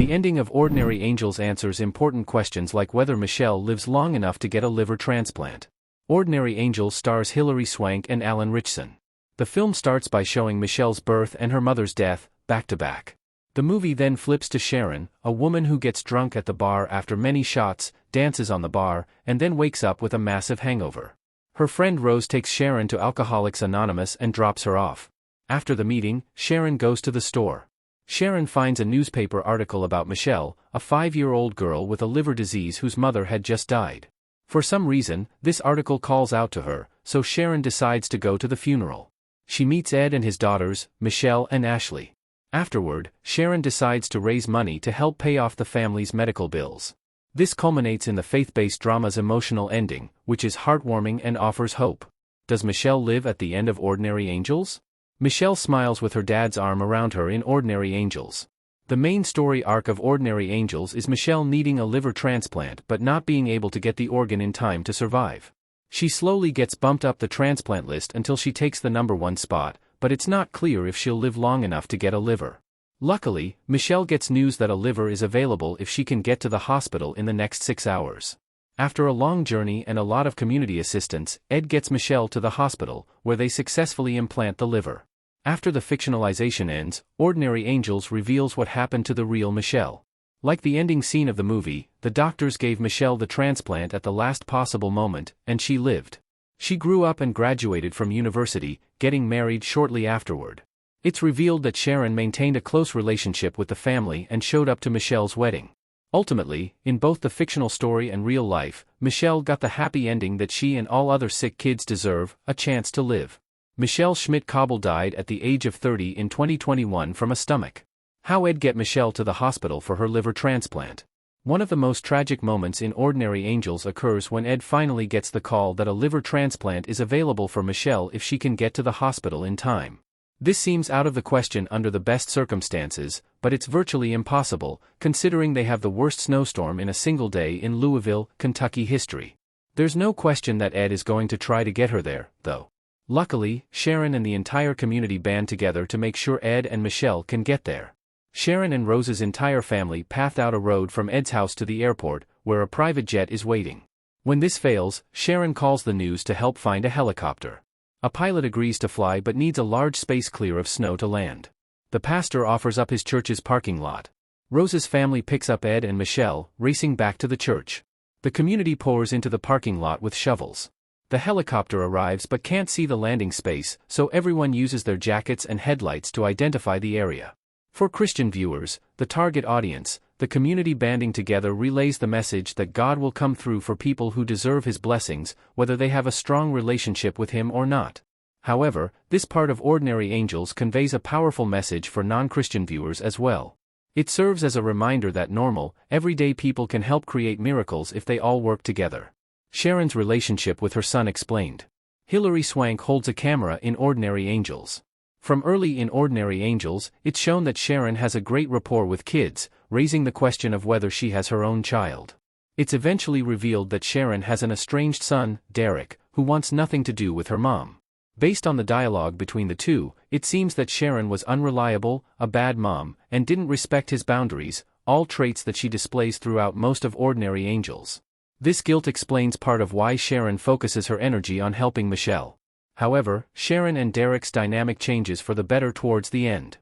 The ending of Ordinary Angels answers important questions like whether Michelle lives long enough to get a liver transplant. Ordinary Angels stars Hilary Swank and Alan Ritchson. The film starts by showing Michelle's birth and her mother's death, back to back. The movie then flips to Sharon, a woman who gets drunk at the bar after many shots, dances on the bar, and then wakes up with a massive hangover. Her friend Rose takes Sharon to Alcoholics Anonymous and drops her off. After the meeting, Sharon goes to the store. Sharon finds a newspaper article about Michelle, a 5-year-old girl with a liver disease whose mother had just died. For some reason, this article calls out to her, so Sharon decides to go to the funeral. She meets Ed and his daughters, Michelle and Ashley. Afterward, Sharon decides to raise money to help pay off the family's medical bills. This culminates in the faith-based drama's emotional ending, which is heartwarming and offers hope. Does Michelle live at the end of Ordinary Angels? Michelle smiles with her dad's arm around her in Ordinary Angels. The main story arc of Ordinary Angels is Michelle needing a liver transplant but not being able to get the organ in time to survive. She slowly gets bumped up the transplant list until she takes the #1 spot, but it's not clear if she'll live long enough to get a liver. Luckily, Michelle gets news that a liver is available if she can get to the hospital in the next 6 hours. After a long journey and a lot of community assistance, Ed gets Michelle to the hospital, where they successfully implant the liver. After the fictionalization ends, Ordinary Angels reveals what happened to the real Michelle. Like the ending scene of the movie, the doctors gave Michelle the transplant at the last possible moment, and she lived. She grew up and graduated from university, getting married shortly afterward. It's revealed that Sharon maintained a close relationship with the family and showed up to Michelle's wedding. Ultimately, in both the fictional story and real life, Michelle got the happy ending that she and all other sick kids deserve, a chance to live. Michelle Schmidt-Kabel died at the age of 30 in 2021 from a stomach. How Ed get Michelle to the hospital for her liver transplant? One of the most tragic moments in Ordinary Angels occurs when Ed finally gets the call that a liver transplant is available for Michelle if she can get to the hospital in time. This seems out of the question under the best circumstances, but it's virtually impossible, considering they have the worst snowstorm in a single day in Louisville, Kentucky history. There's no question that Ed is going to try to get her there, though. Luckily, Sharon and the entire community band together to make sure Ed and Michelle can get there. Sharon and Rose's entire family pathed out a road from Ed's house to the airport, where a private jet is waiting. When this fails, Sharon calls the news to help find a helicopter. A pilot agrees to fly but needs a large space clear of snow to land. The pastor offers up his church's parking lot. Rose's family picks up Ed and Michelle, racing back to the church. The community pours into the parking lot with shovels. The helicopter arrives but can't see the landing space, so everyone uses their jackets and headlights to identify the area. For Christian viewers, the target audience, the community banding together relays the message that God will come through for people who deserve His blessings, whether they have a strong relationship with Him or not. However, this part of Ordinary Angels conveys a powerful message for non-Christian viewers as well. It serves as a reminder that normal, everyday people can help create miracles if they all work together. Sharon's relationship with her son explained. Hilary Swank holds a camera in Ordinary Angels. From early in Ordinary Angels, it's shown that Sharon has a great rapport with kids, raising the question of whether she has her own child. It's eventually revealed that Sharon has an estranged son, Derek, who wants nothing to do with her mom. Based on the dialogue between the two, it seems that Sharon was unreliable, a bad mom, and didn't respect his boundaries, all traits that she displays throughout most of Ordinary Angels. This guilt explains part of why Sharon focuses her energy on helping Michelle. However, Sharon and Derek's dynamic changes for the better towards the end.